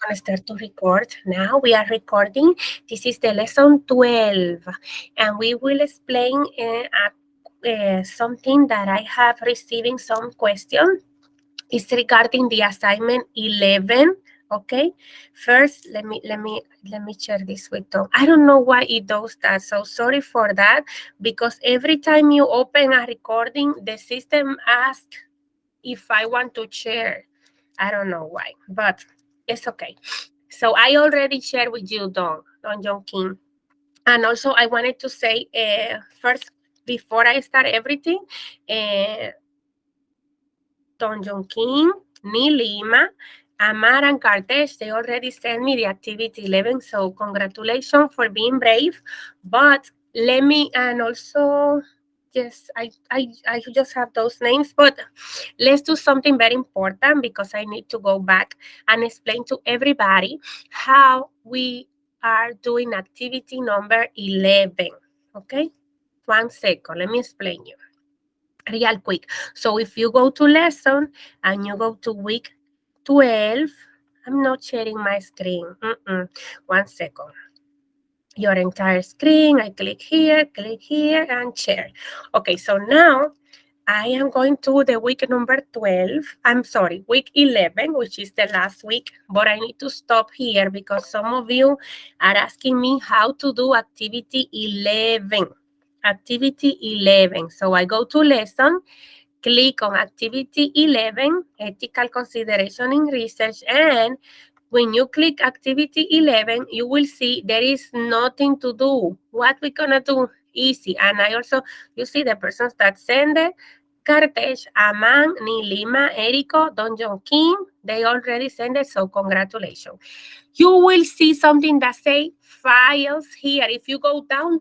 going to start to record now. We are recording. This is the lesson 12, and we will explain something that I have receiving some question. It's regarding the assignment 11. Okay, first let me share this with Tom. I don't know why it does that, so sorry for that, because every time you open a recording, the system asks if I want to share. I don't know why, but it's okay. So I already shared with you, Don John King. And also I wanted to say first, before I start everything, uh, Don John King, Ni Lima, Amar and Kardesh, they already sent me the activity 11. So congratulations for being brave. But let me, and also, yes, I just have those names, but let's do something very important because I need to go back and explain to everybody how we are doing activity number 11. Okay? 1 second, let me explain you real quick. So if you go to lesson and you go to week 12, I'm not sharing my screen. 1 second. Your entire screen, I click here, and share. Okay, so now I am going to the week number 12. I'm sorry, week 11, which is the last week, but I need to stop here because some of you are asking me how to do activity 11. Activity 11. So I go to lesson, click on activity 11, ethical consideration in research, and when you click activity 11, you will see there is nothing to do. What we're gonna do? Easy. And I also, you see the persons that send it, Kartesh, Aman, Nilima, Eriko, Don John Kim, they already sent it, so congratulations. You will see something that say files here. If you go down,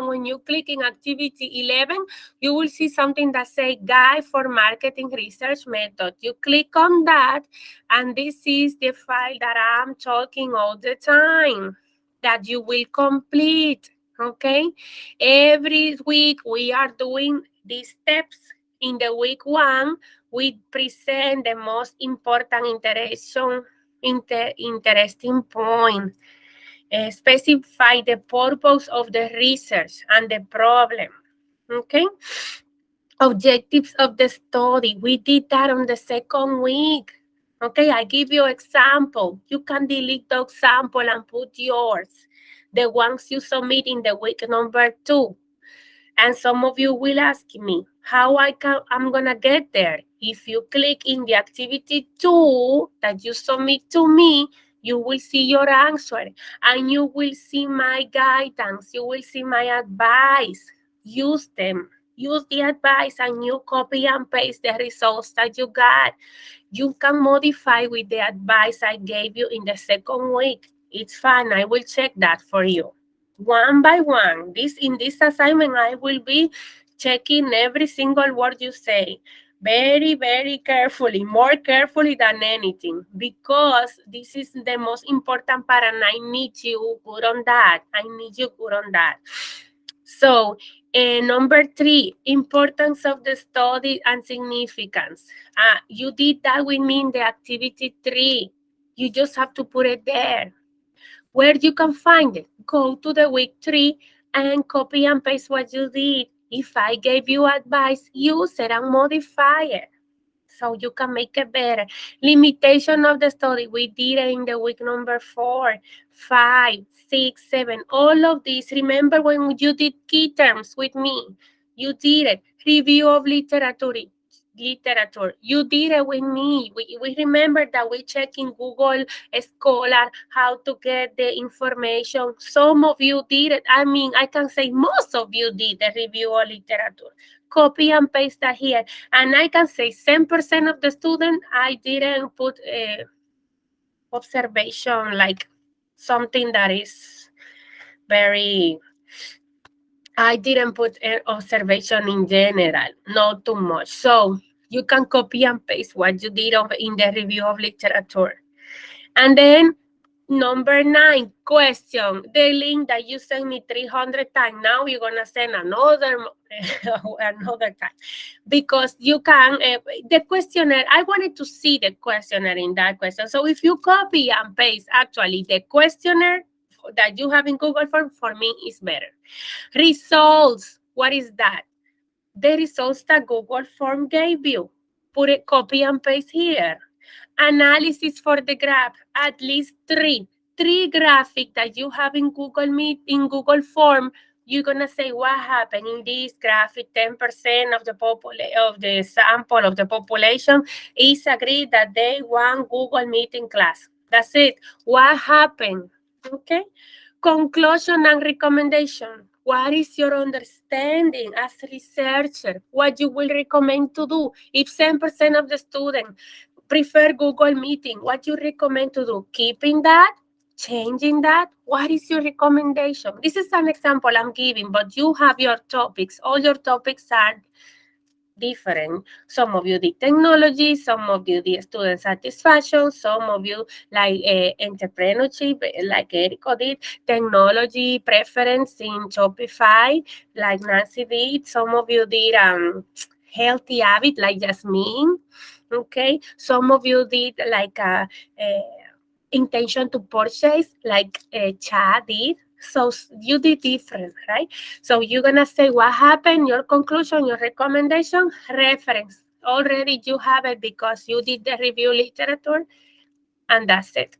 when you click in activity 11, you will see something that say guide for marketing research method. You click on that, and this is the file that I'm talking all the time that you will complete. Okay, every week we are doing these steps. In the week 1, we present the most important interesting point, specify the purpose of the research and the problem. Okay, objectives of the study, we did that on the second week. Okay, I give you example. You can delete the example and put yours, the ones you submit in the week number 2. And some of you will ask me how I'm gonna get there. If you click in the activity 2 that you submit to me, you will see your answer and you will see my guidance. You will see my advice. Use them. Use the advice and you copy and paste the results that you got. You can modify with the advice I gave you in the second week. It's fine. I will check that for you. One by one. In this assignment, I will be checking every single word you say. Very, very carefully, more carefully than anything, because this is the most important part and I need you good on that. So, number 3, importance of the study and significance. You did that with me in the activity 3. You just have to put it there. Where you can find it? Go to the week 3 and copy and paste what you did. If I gave you advice, use it and modify it so you can make it better. Limitation of the study, we did it in the week number 4, 5, 6, 7. All of these. Remember when you did key terms with me? You did it. Review of literature. You did it with me. We remember that we check in Google Scholar how to get the information. Some of you did it. I mean, I can say most of you did the review of literature. Copy and paste that here. And I can say 10% of the students, I didn't put observation, like something that is very, I didn't put observation in general, not too much. So you can copy and paste what you did in the review of literature. And then Number 9, question. The link that you sent me 300 times, now you're going to send another another time. Because you can, the questionnaire, I wanted to see the questionnaire in that question. So if you copy and paste, actually, the questionnaire that you have in Google Form, for me, is better. Results, what is that? The results that Google Form gave you. Put it, copy and paste here. Analysis for the graph, at least three graphics that you have in Google Meet, in Google Form. You're gonna say what happened in this graphic. 10% of the sample of the population is agreed that they want Google Meeting class. That's it. What happened? Okay. Conclusion and recommendation. What is your understanding as a researcher? What you will recommend to do if 10% of the students prefer Google Meeting? What you recommend to do? Keeping that? Changing that? What is your recommendation? This is an example I'm giving, but you have your topics. All your topics are different. Some of you did technology, some of you did student satisfaction, some of you like entrepreneurship, like Erico did, technology preference in Shopify, like Nancy did. Some of you did healthy habit, like Jasmine. Okay, some of you did like a intention to purchase, like Chad did. So you did different, right? So you're gonna say what happened, your conclusion, your recommendation, reference. Already you have it because you did the review literature, and that's it.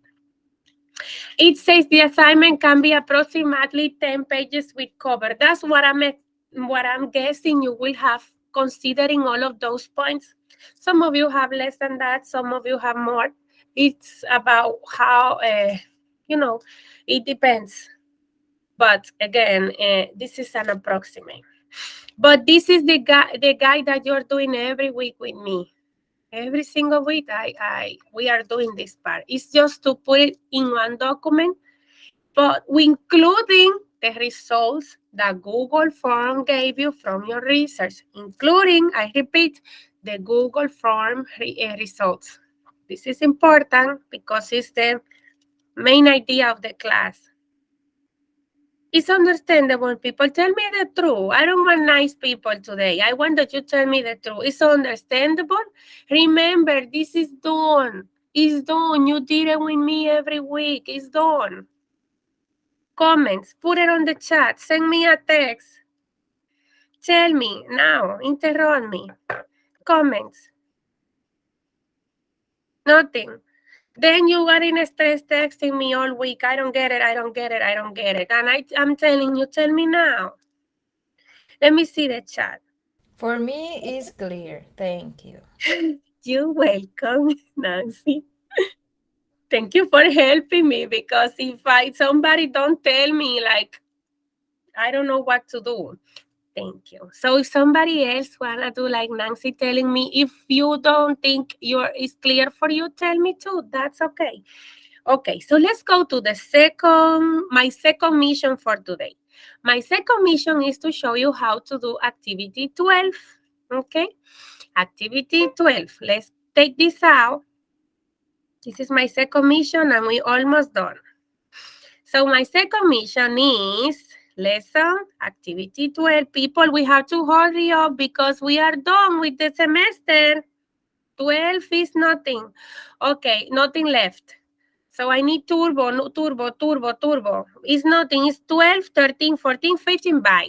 It says the assignment can be approximately 10 pages with cover. That's what I'm guessing you will have, considering all of those points. Some of you have less than that, some of you have more. It's about how, it depends. But again, this is an approximate. But this is the guide that you're doing every week with me. Every single week, we are doing this part. It's just to put it in one document, but including the results that Google Form gave you from your research, including, I repeat, the Google Form results. This is important because it's the main idea of the class. It's understandable, people. Tell me the truth. I don't want nice people today. I want that you tell me the truth. It's understandable. Remember, this is done. It's done. You did it with me every week. It's done. Comments. Put it on the chat. Send me a text. Tell me now. Interrupt me. Comments. Nothing. Then you are in stress texting me all week. I don't get it. I don't get it. I don't get it. And I'm telling you, tell me now. Let me see the chat. For me, it's clear. Thank you. You're welcome, Nancy. Thank you for helping me, because if somebody don't tell me, like, I don't know what to do. Thank you. So if somebody else wanna do like Nancy telling me, if you don't think it's clear for you, tell me too. That's okay. Okay, so let's go to my second mission for today. My second mission is to show you how to do activity 12. Okay, activity 12. Let's take this out. This is my second mission and we're almost done. So my second mission is lesson activity 12. People, we have to hurry up because we are done with the semester. 12 is nothing. Okay, nothing left. So I need turbo, no, turbo, turbo, turbo. It's nothing. It's 12, 13, 14, 15, bye.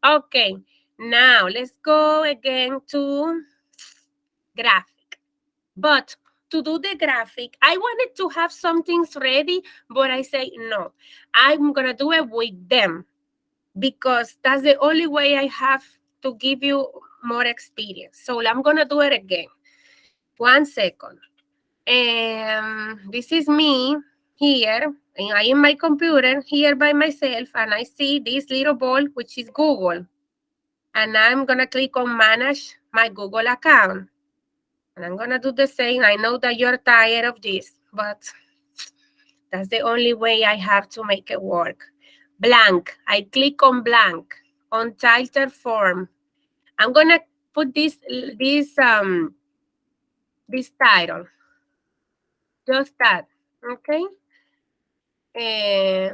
Okay, now let's go again to graphic. But to do the graphic, I wanted to have some things ready, but I say, no, I'm going to do it with them because that's the only way I have to give you more experience. So I'm going to do it again. 1 second. This is me here, and I am my computer here by myself, and I see this little ball, which is Google. And I'm going to click on manage my Google account. And I'm going to do the same. I know that you're tired of this, but that's the only way I have to make it work. Blank. I click on blank, on title form. I'm going to put this title. Just that. Okay? Uh,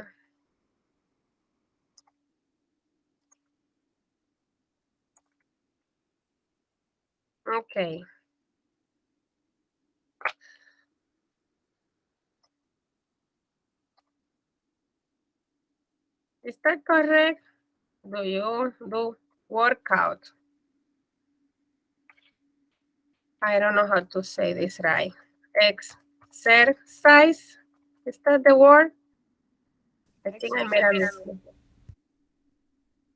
okay. Is that correct? Do you do workout? I don't know how to say this right. Exercise? Is that the word? I think I made a mistake.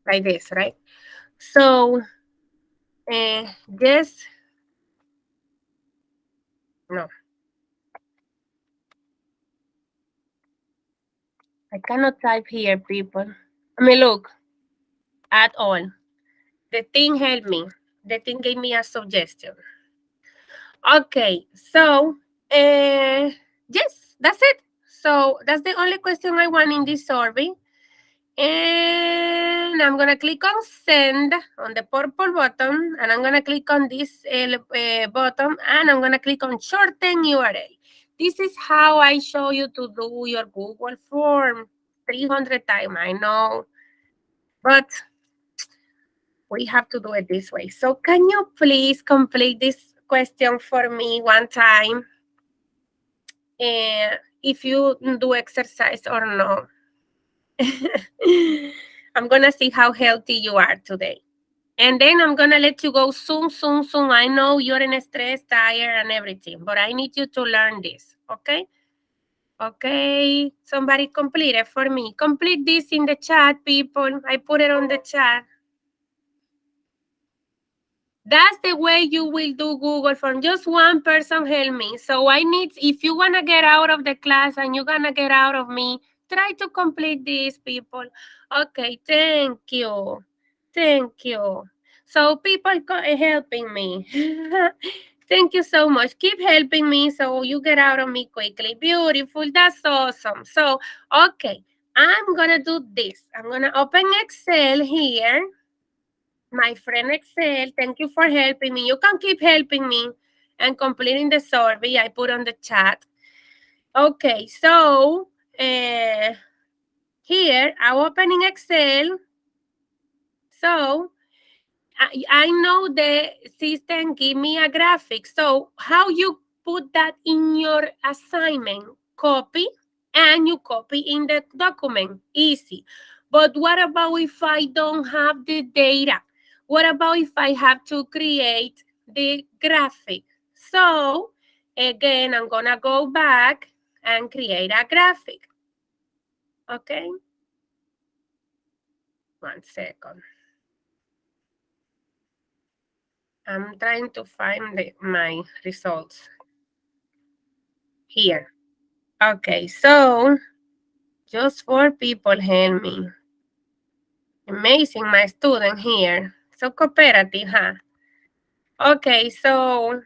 Like this, right? So, yes, no. I cannot type here, people. I mean, look, at all. The thing helped me. The thing gave me a suggestion. Okay, so, yes, that's it. So, that's the only question I want in this survey. And I'm gonna click on send on the purple button, and I'm gonna click on this button, and I'm gonna click on shorten URL. This is how I show you to do your Google form 300 times, I know, but we have to do it this way. So can you please complete this question for me one time? If you do exercise or no. I'm gonna see how healthy you are today. And then I'm gonna let you go soon, soon, soon. I know you're in stress, tired, and everything, but I need you to learn this, okay? Okay, somebody complete it for me. Complete this in the chat, people. I put it on the chat. That's the way you will do Google Form. Just one person help me. So I need, if you want to get out of the class and you're going to get out of me, try to complete this, people. Okay, thank you. Thank you. So people helping me. Thank you so much. Keep helping me so you get out of me quickly. Beautiful. That's awesome. So, okay, I'm going to do this. I'm going to open Excel here. My friend Excel, thank you for helping me. You can keep helping me and completing the survey I put on the chat. Okay, so here I'm opening Excel. So I know the system give me a graphic. So how you put that in your assignment? Copy, and you copy in the document. Easy. But what about if I don't have the data? What about if I have to create the graphic? So again, I'm gonna go back and create a graphic. Okay? 1 second. I'm trying to find my results here. Okay, so just 4 people help me. Amazing, my student here. So cooperative, huh? Okay, so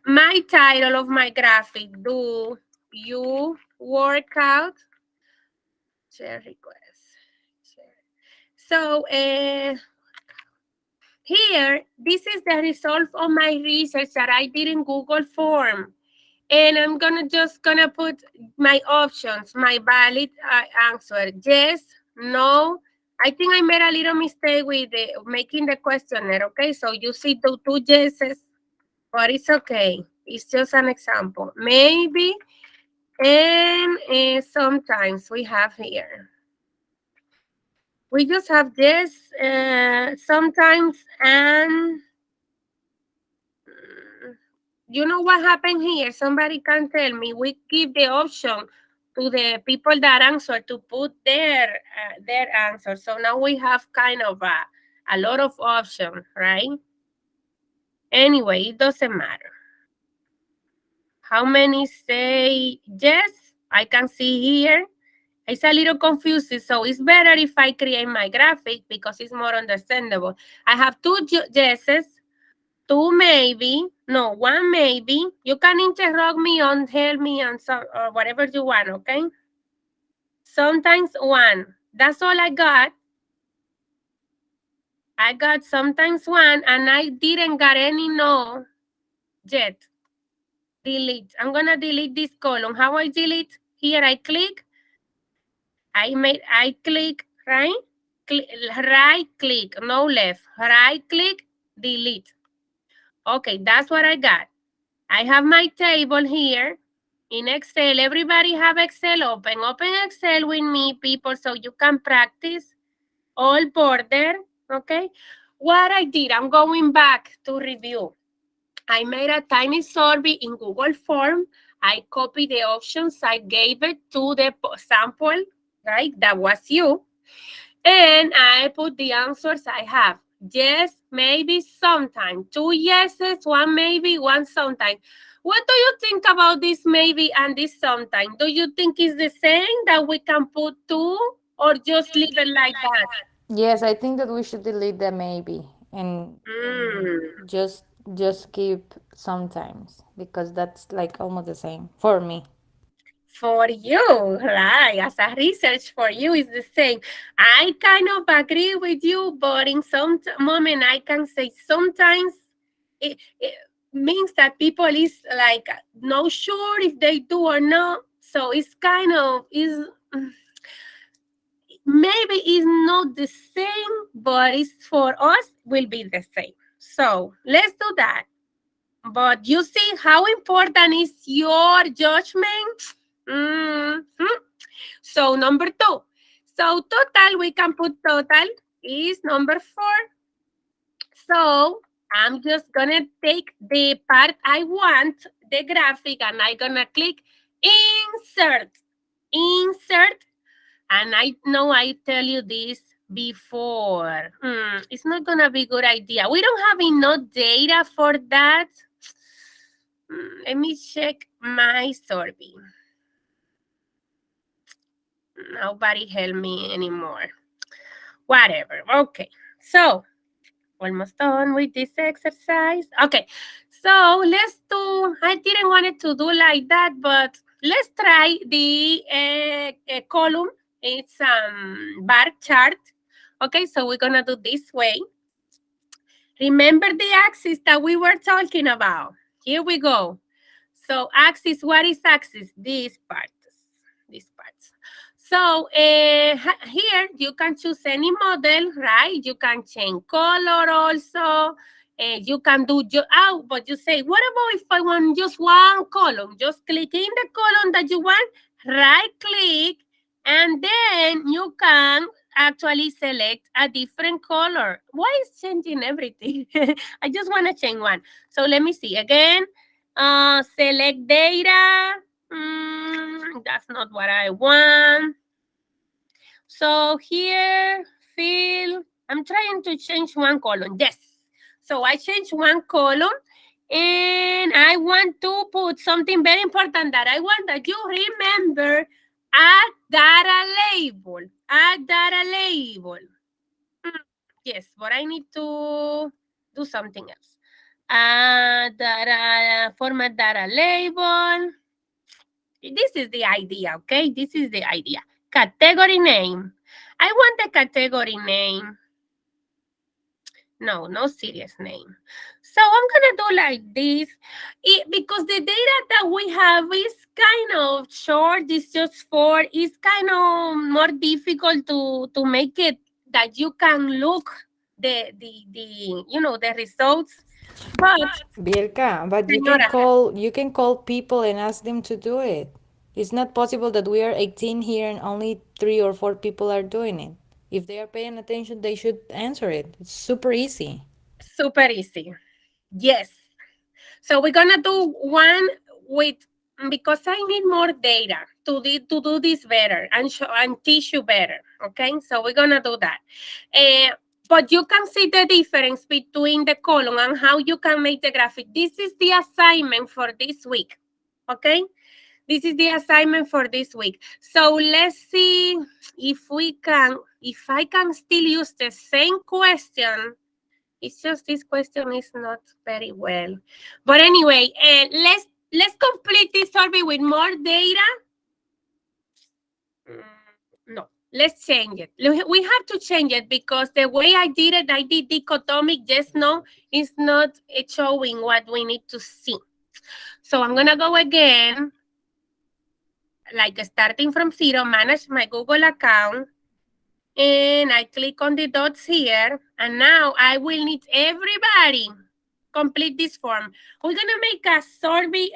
my title of my graphic, do you work out? Share request. Share. So here, this is the result of my research that I did in Google Form. And I'm just gonna put my options, my valid answer. Yes, no. I think I made a little mistake with making the questionnaire, okay? So you see the 2 yeses, but it's okay. It's just an example. Maybe, and sometimes we have here. We just have yes, sometimes, and you know what happened here? Somebody can tell me. We give the option to the people that answer to put their answer. So now we have kind of a lot of options, right? Anyway, it doesn't matter. How many say yes? I can see here. It's a little confusing, so it's better if I create my graphic because it's more understandable. I have 2 yeses, 2 maybe, no, 1 maybe. You can interrupt me on, help me on some, or whatever you want, okay? Sometimes 1. That's all I got. I got sometimes 1, and I didn't got any no yet. Delete. I'm gonna delete this column. How I delete? here I click, I click, right? Right click, no left. Right click, delete. Okay, that's what I got. I have my table here in Excel. Everybody have Excel open. Open Excel with me, people, so you can practice all border, okay? What I did, I'm going back to review. I made a tiny survey in Google Form. I copied the options. I gave it to the sample, right? That was you. And I put the answers I have. Yes, maybe, sometime. 2 yeses, 1 maybe, 1 sometime. What do you think about this maybe and this sometime? Do you think it's the same that we can put 2 or just leave it like that? Yes, I think that we should delete the maybe and Mm. just keep sometimes because that's like almost the same for me. For you, right? As a research for you is the same. I kind of agree with you, but in some moment I can say sometimes it means that people is like not sure if they do or not. So it's kind of is maybe it's not the same, but it's for us will be the same. So let's do that. But you see how important is your judgment? Mhm. So number 2. So total, we can put total is number 4. So I'm just gonna take the part I want, the graphic, and I'm gonna click insert. Insert. And I know I tell you this before. It's not gonna be a good idea. We don't have enough data for that. Let me check my survey. Nobody help me anymore. Whatever. Okay. So almost done with this exercise. Okay. So let's do, I didn't want it to do like that, but let's try the column. It's bar chart. Okay, so we're gonna do this way. Remember the axis that we were talking about. Here we go. So axis, what is axis? These parts. These parts. So here you can choose any model, right? You can change color also. You can do, but you say, what about if I want just one column? Just click in the column that you want, right click, and then you can actually select a different color. Why is changing everything? I just want to change one. So let me see again. Select data. That's not what I want. So here, fill. I'm trying to change one column. Yes. So I change one column and I want to put something very important that I want that you remember. Add data label. Add data label. Yes, but I need to do something else. Data, format data label. This is the idea, okay? This is the idea. Category name. I want the category name. No, no serious name. So I'm gonna do like this because the data that we have is kind of short. It's just it's kind of more difficult to make it that you can look the results. But Bielka, but Señora, you can call people and ask them to do it. It's not possible that we are 18 here and only 3 or 4 people are doing it. If they are paying attention, they should answer it. It's super easy. super easy. Yes. So we're gonna do one with because I need more data to do this better and teach you better. Okay, so we're gonna do that. But you can see the difference between the column and how you can make the graphic. This is the assignment for this week. Okay, this is the assignment for this week. So let's see if I can still use the same question. It's just this question is not very well. But anyway, let's complete this survey with more data. No, let's change it. We have to change it because the way I did it, I did dichotomic just now, is not showing what we need to see. So I'm gonna go again. like starting from zero, manage my Google account, and I click on the dots here, and now I will need everybody complete this form. We're gonna make a survey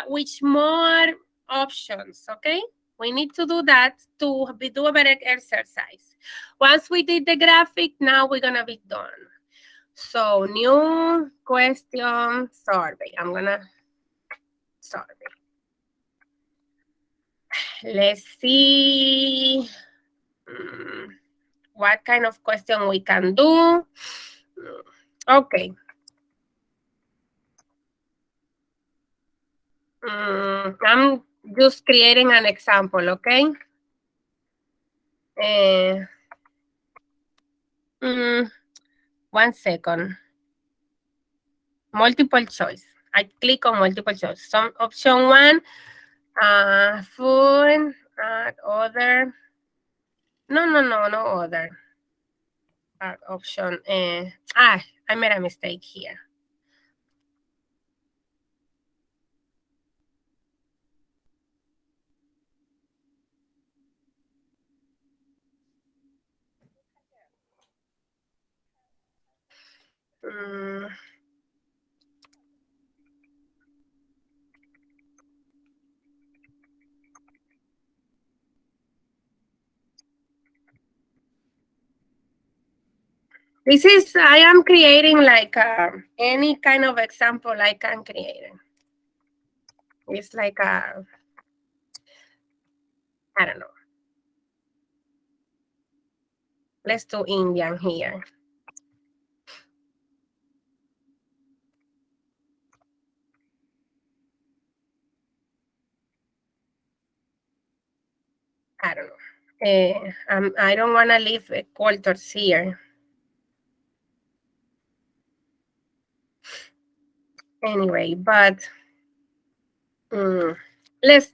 with more options, okay? We need to do that to do a better exercise. Once we did the graphic, now we're gonna be done. So new question survey. I'm gonna survey. Let's see what kind of question we can do. Okay. I'm just creating an example, okay? Uh, 1 second. Multiple choice. I click on multiple choice. Some option one, food, other. No other. Option. I made a mistake here. Mm, this is, I am creating like any kind of example I can create. It's like a, I don't know. Let's do Indian here. I don't know. I don't want to leave cultures here. Anyway, but let's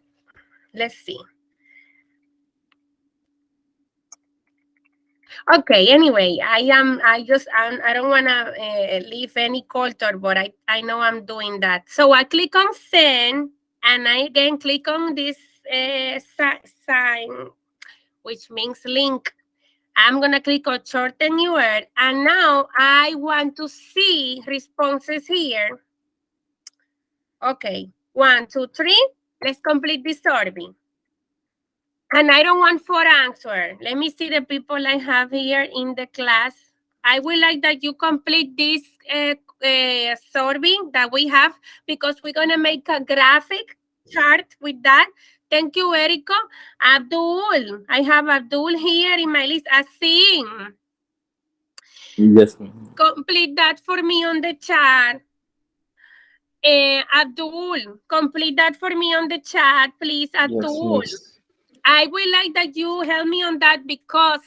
see. Okay, anyway, I don't want to leave any culture, but I know I'm doing that. So I click on send, and I again click on this sign, which means link. I'm going to click on shorten URL, and now I want to see responses here. Okay, 1, 2, 3. Let's complete this survey. And I don't want 4 answers. Let me see the people I have here in the class. I would like that you complete this survey that we have, because we're going to make a graphic chart with that. Thank you, Erico. Abdul, I have Abdul here in my list. Asim, Yes, ma'am. complete that for me on the chat. Abdul, complete that for me on the chat, please, Yes, Abdul. miss. I would like that you help me on that, because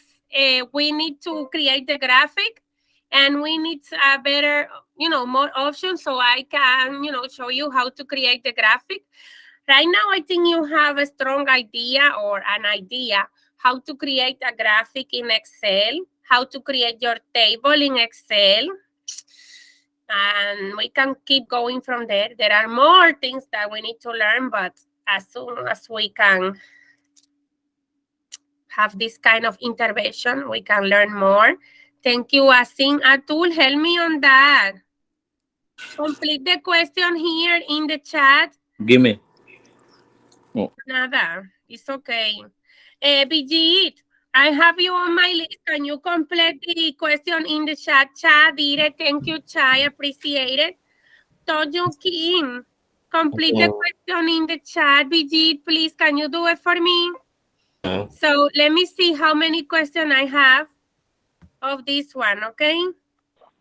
we need to create the graphic, and we need a better, more options, so I can, show you how to create the graphic. Right now, I think you have a strong idea, or an idea how to create a graphic in Excel, how to create your table in Excel. And we can keep going from there. There are more things that we need to learn, but as soon as we can have this kind of intervention, we can learn more. Thank you, Asim. Atul, help me on that. Complete the question here in the chat. Give me. Oh, Nada, it's okay. Bijit, I have you on my list. Can you complete the question in the chat? Chat, Dire, thank you, Chai, appreciate it. Tojo Kim, complete the okay. question in the chat. Bijit, please, can you do it for me? So let me see how many questions I have of this one, okay?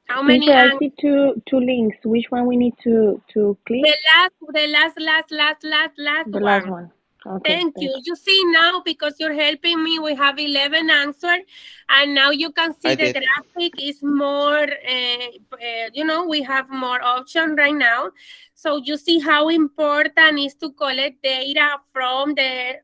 How many? Teacher, I see two links. Which one we need to click? The last The last one. one. Okay, Thank you. thank you. You see now, because you're helping me, we have 11 answers, and now you can see I the did. graphic is more, we have more options right now. So you see how important is to collect data from the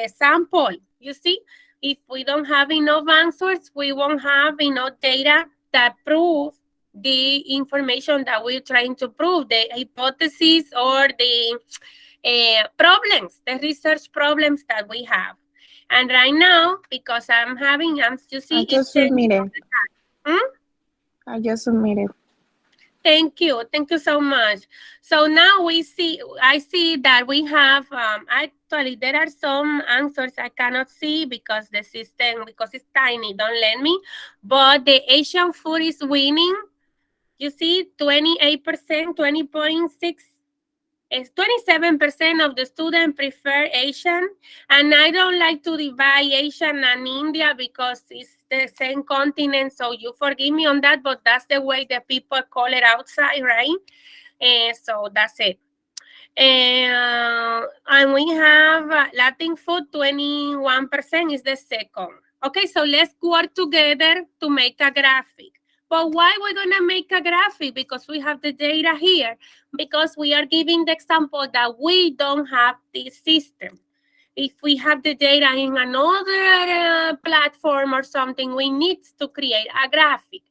sample. You see, if we don't have enough answers, we won't have enough data that prove the information that we're trying to prove, the hypothesis or the problems, the research problems that we have. And right now, because you see, I it's just changing all submitted. the time. Hmm? I just submitted. Thank you. Thank you so much. So now I see that we have, actually, there are some answers I cannot see because the system, because it's tiny, don't let me. But the Asian food is winning. You see, 28%, 20.6. It's 27% of the students prefer Asian. And I don't like to divide Asian and India because it's the same continent. So you forgive me on that, but that's the way the people call it outside, right? And so that's it. And we have Latin food, 21% is the second. Okay, so let's work together to make a graphic. But why we're going to make a graphic? Because we have the data here. Because we are giving the example that we don't have this system. If we have the data in another platform or something, we need to create a graphic.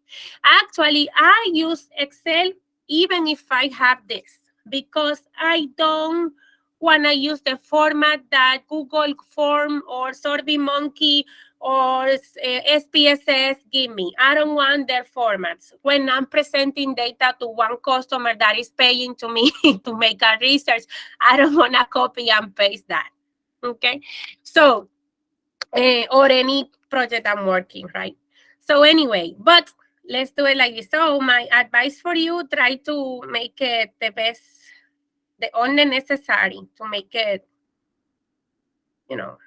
Actually, I use Excel even if I have this because I don't want to use the format that Google Form or SurveyMonkey or SPSS give me. I don't want their formats. When I'm presenting data to one customer that is paying to me to make a research, I don't want to copy and paste that. Okay, so or any project I'm working, right? So anyway, but let's do it like this. So my advice for you, try to make it the best, the only necessary to make it, you know,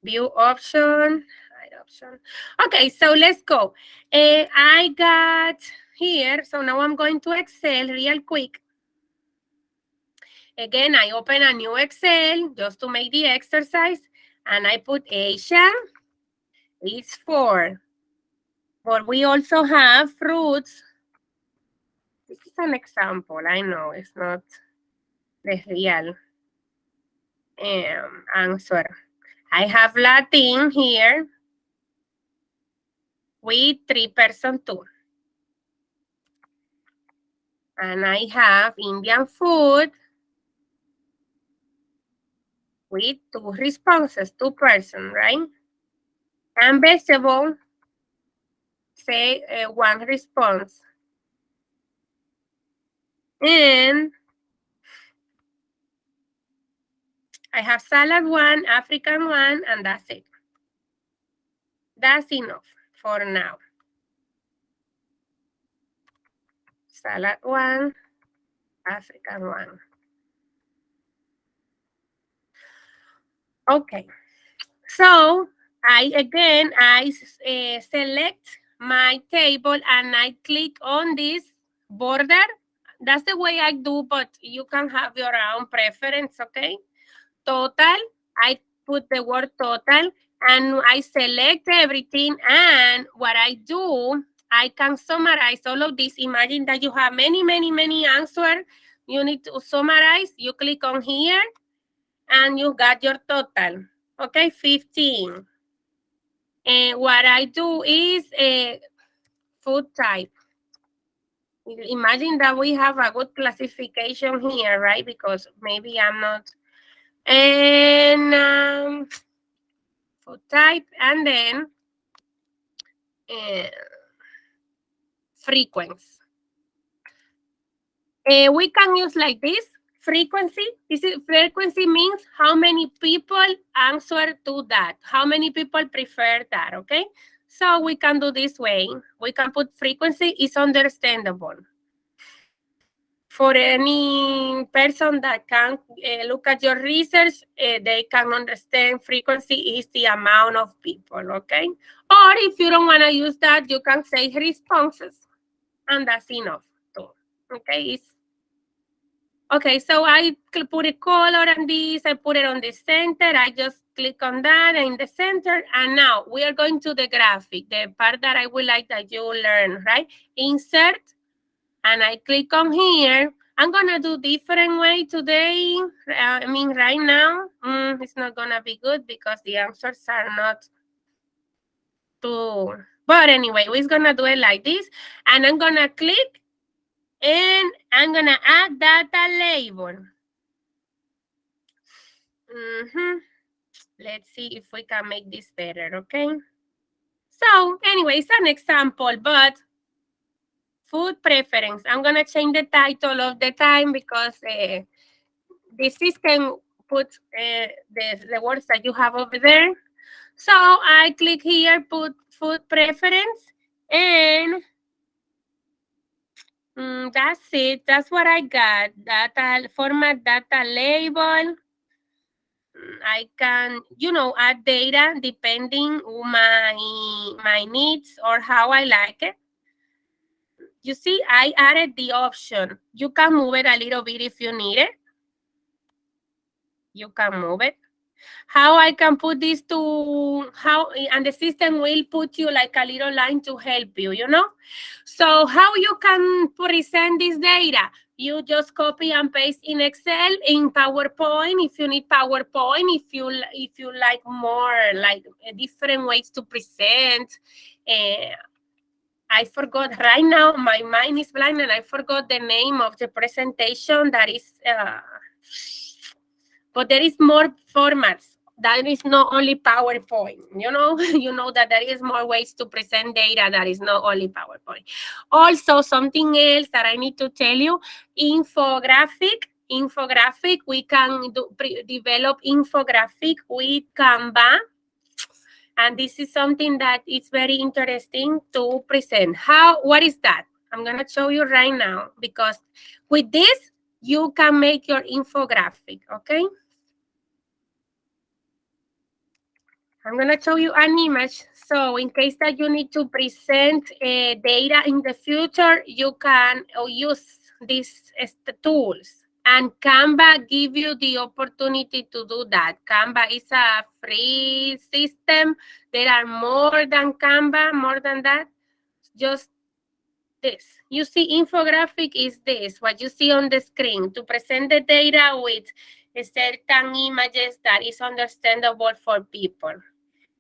view option, hide option. Okay, so let's go. I got here, so now I'm going to Excel real quick. Again, I open a new Excel just to make the exercise, and I put Asian. It's 4. But we also have fruits. This is an example. I know it's not the real answer. I have Latin here with 3% too. And I have Indian food with 2 responses, 2%, right? And vegetable, say 1 response. And I have salad 1, African 1, and that's it. That's enough for now. Salad 1, African 1. Okay, so I select my table and I click on this border. That's the way I do, but you can have your own preference, okay? Total, I put the word total and I select everything. And what I do, I can summarize all of this. Imagine that you have many answers. You need to summarize. You click on here and you got your total. Okay, 15. And what I do is food type. Imagine that we have a good classification here, right? Because maybe I'm not. And food type, and then uh, frequency. We can use like this. Frequency. Frequency means how many people answer to that. How many people prefer that, okay? So we can do this way. We can put frequency is understandable. For any person that can look at your research, they can understand frequency is the amount of people, okay? Or if you don't want to use that, you can say responses, and that's enough too, okay? Okay, so I put a color on this, I put it on the center, I just click on that in the center, and now we are going to the graphic, the part that I would like that you learn, right? Insert, and I click on here. I'm gonna do different way today. Right now, it's not gonna be good because the answers are not too, but anyway, we're gonna do it like this, and I'm gonna click, and I'm gonna add data label. Let's see if we can make this better, okay? So anyway, it's an example, but food preference. I'm gonna change the title of the time because the system puts the words that you have over there. So I click here, put food preference, and that's it. That's what I got. Data format, data label. I can, add data depending on my needs or how I like it. You see, I added the option. You can move it a little bit if you need it. You can move it. How I can put this and the system will put you like a little line to help you, So how you can present this data? You just copy and paste in Excel, in PowerPoint, if you need PowerPoint, if you like more like different ways to present. I forgot right now, my mind is blank and I forgot the name of the presentation that is, but there is more formats. That is not only PowerPoint, you know that there is more ways to present data that is not only PowerPoint. Also, something else that I need to tell you, infographic, we can develop infographic with Canva. And this is something that is very interesting to present. What is that? I'm gonna show you right now because with this, you can make your infographic, okay? I'm going to show you an image. So in case that you need to present data in the future, you can use these tools. And Canva give you the opportunity to do that. Canva is a free system. There are more than Canva, more than that. Just this. You see, infographic is this, what you see on the screen, to present the data with certain images that is understandable for people.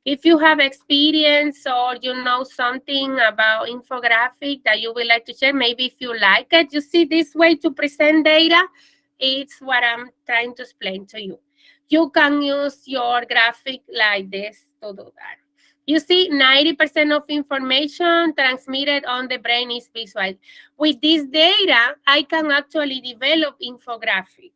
If you have experience or you know something about infographic that you would like to share, maybe if you like it, you see this way to present data, it's what I'm trying to explain to you. You can use your graphic like this to do that. You see, 90% of information transmitted on the brain is visual. With this data, I can actually develop infographic.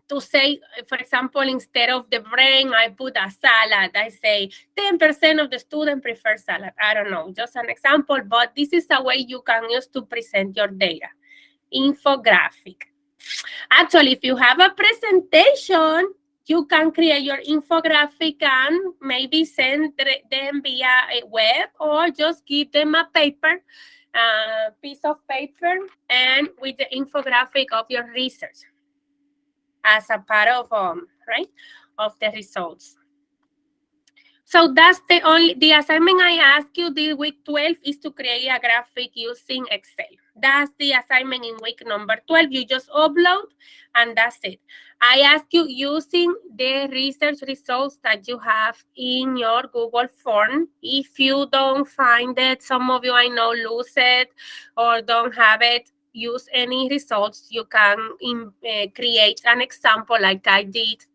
To say, for example, instead of the brain, I put a salad. I say 10% of the students prefer salad. I don't know, just an example, but this is a way you can use to present your data. Infographic. Actually, if you have a presentation, you can create your infographic and maybe send them via a web or just give them a paper, piece of paper, and with the infographic of your research as a part of of the results. So that's the assignment I asked you the week 12 is to create a graphic using Excel. That's the assignment in week number 12. You just upload and that's it. I ask you using the research results that you have in your Google form. If you don't find it, some of you I know lose it or don't have it, use any results. You can create an example like I did.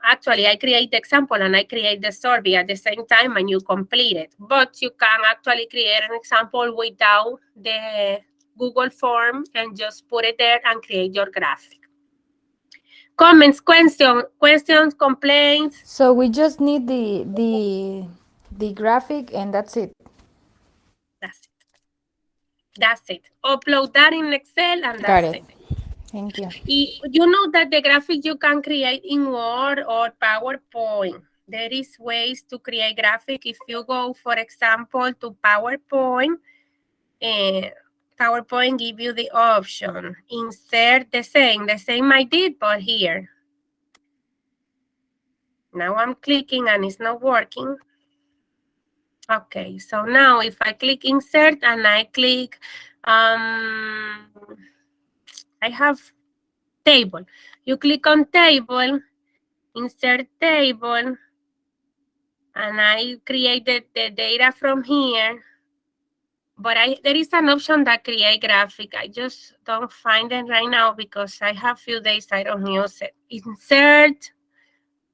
Actually, I create the example and I create the survey at the same time and you complete it. But you can actually create an example without the Google form and just put it there and create your graphic. Comments, questions, complaints. So we just need the graphic and that's it. That's it. That's it. Upload that in Excel and Got that's it. Thank you. You know that the graphic you can create in Word or PowerPoint. There is ways to create graphic. If you go, for example, to PowerPoint, PowerPoint give you the option. Insert the same I did, but here. Now I'm clicking and it's not working. Okay, so now if I click insert and I click, I have table. You click on table, insert table, and I created the data from here. But there is an option that create graphic. I just don't find it right now because I have few days I don't use it. Insert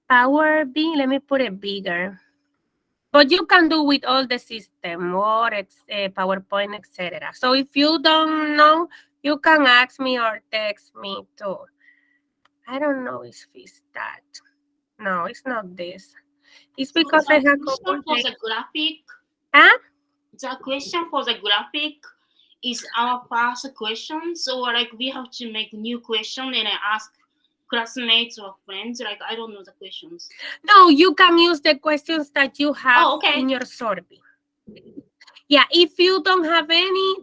Power B. Let me put it bigger. But you can do with all the system, Word, PowerPoint, etc. So if you don't know, you can ask me or text me too. I don't know if it's that. No, it's not this. It's So because the I have question couple for days. the graphic, Huh? the question for the graphic is our past questions, or like we have to make new question and ask classmates or friends. Like I don't know the questions. No, you can use the questions that you have Oh, okay. in your survey. Yeah, if you don't have any,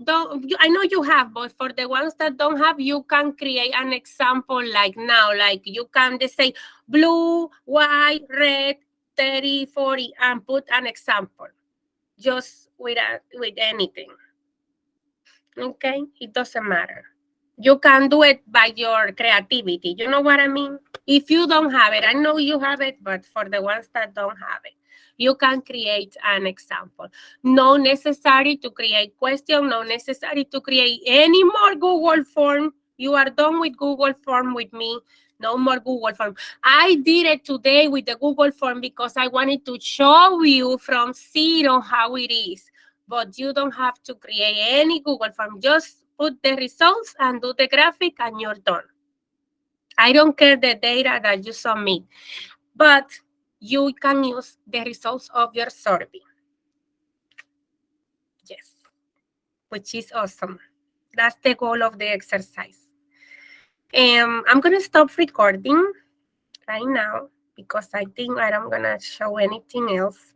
I know you have, but for the ones that don't have, you can create an example like now. Like you can just say blue, white, red, 30, 40, and put an example just with anything. Okay, it doesn't matter. You can do it by your creativity. You know what I mean? If you don't have it, I know you have it, but for the ones that don't have it, you can create an example. No necessary to create question, no necessary to create any more Google form. You are done with Google form with me. No more Google form. I did it today with the Google form because I wanted to show you from zero how it is. But you don't have to create any Google form. Just put the results and do the graphic and you're done. I don't care the data that you submit, but you can use the results of your survey. Yes, which is awesome. That's the goal of the exercise. I'm going to stop recording right now because I think I don't going to show anything else.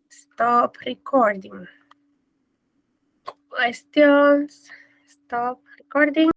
Stop recording. Questions. Stop recording.